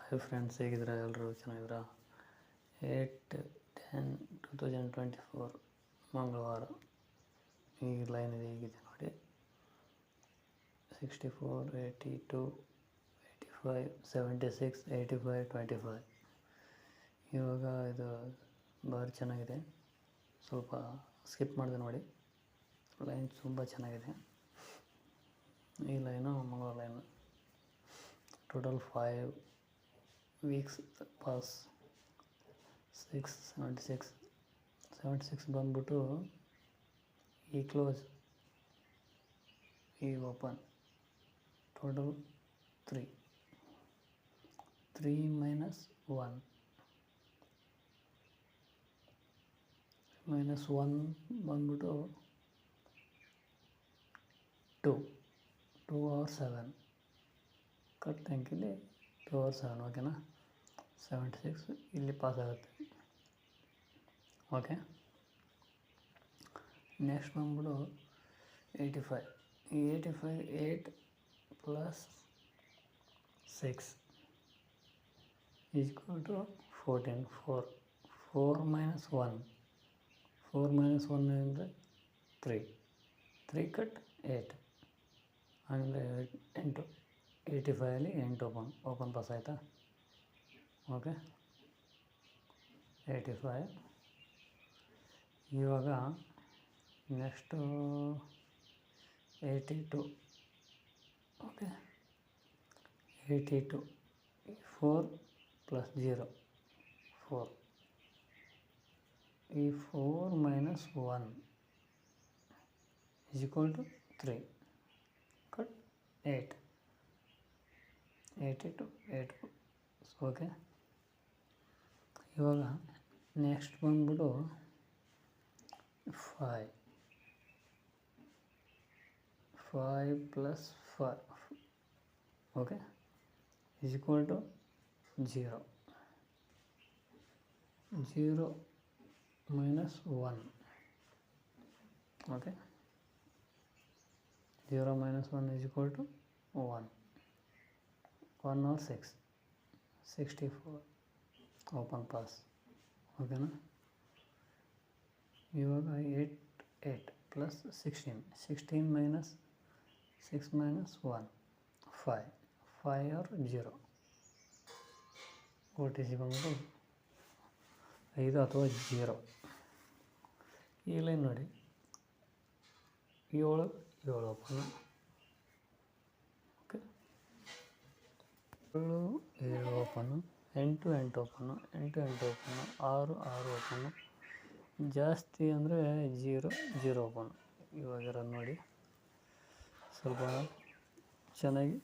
Hi friends, ಹೇಗಿದ್ದೀರಾ? ಎಲ್ಲರೂ ಚೆನ್ನಾಗಿದ್ದೀರಾ? 8/10/2024 ಮಂಗಳವಾರ. ಈ ಲೈನ್ ಇದೆ, ಹೀಗಿದೆ ನೋಡಿ. 64, 82, 85, 76, 85, 25. ಇವಾಗ ಇದು ಭಾರಿ ಚೆನ್ನಾಗಿದೆ. ಸ್ವಲ್ಪ ಸ್ಕಿಪ್ ಮಾಡಿದೆ ನೋಡಿ. ಲೈನ್ ತುಂಬ ಚೆನ್ನಾಗಿದೆ. ಈ ಲೈನು ಮಂಗಳವಾರ ಲೈನು. Total 5 weeks pass. 76 ಬಂದ್ಬಿಟ್ಟು ಈ ಕ್ಲೋಸ್, ಈ ಓಪನ್. ಟೋಟಲ್ 3 -1 -1 ಬಂದ್ಬಿಟ್ಟು 2 or 7 ಕಟ್ ಅಂಕಿಲಿ 2 or 7. ಓಕೆನಾ? 76 ಇಲ್ಲಿ ಪಾಸ್ ಆಗುತ್ತೆ. ಓಕೆ, ನೆಕ್ಸ್ಟ್ ಬಂದ್ಬಿಟ್ಟು 85. ಈ 85 8 + 6 = 14. 4 - 1 ಅಂದರೆ 3 ಕಟ್ 8 ಅಂದರೆ 8. 85 8 ಓಪನ್ ಪಾಸ್ ಆಯಿತಾ? ಓಕೆ, 85. ಇವಾಗ ನೆಕ್ಸ್ಟು 82. ಓಕೆ, 82 4 + 0 4. ಈ 4 - 1 = 3 ಕಟ್ 8. 82 8. ಓಕೆ, ಇವಾಗ ನೆಕ್ಸ್ಟ್ ಬಂದ್ಬಿಟ್ಟು 5 + 5. Okay, = 0 0 - 1. Okay, 0 - 1 = 1 or 6. 64 open pass. ಓಕೆನಾ? ಇವಾಗ 8 + 16. 16 - 6 - 1 5 or 0. OTC ಬಂದ್ಬಿಟ್ಟು 5 ಅಥವಾ 0. ಈ ಲೈನ್ ನೋಡಿ, 7 open. Okay, 7 open, 8 open, 8 open, 6 open. ಜಾಸ್ತಿ ಅಂದರೆ 0 ಓಪನ್ನು. ಇವಾಗ ನೋಡಿ, ಸ್ವಲ್ಪ ಚೆನ್ನಾಗಿ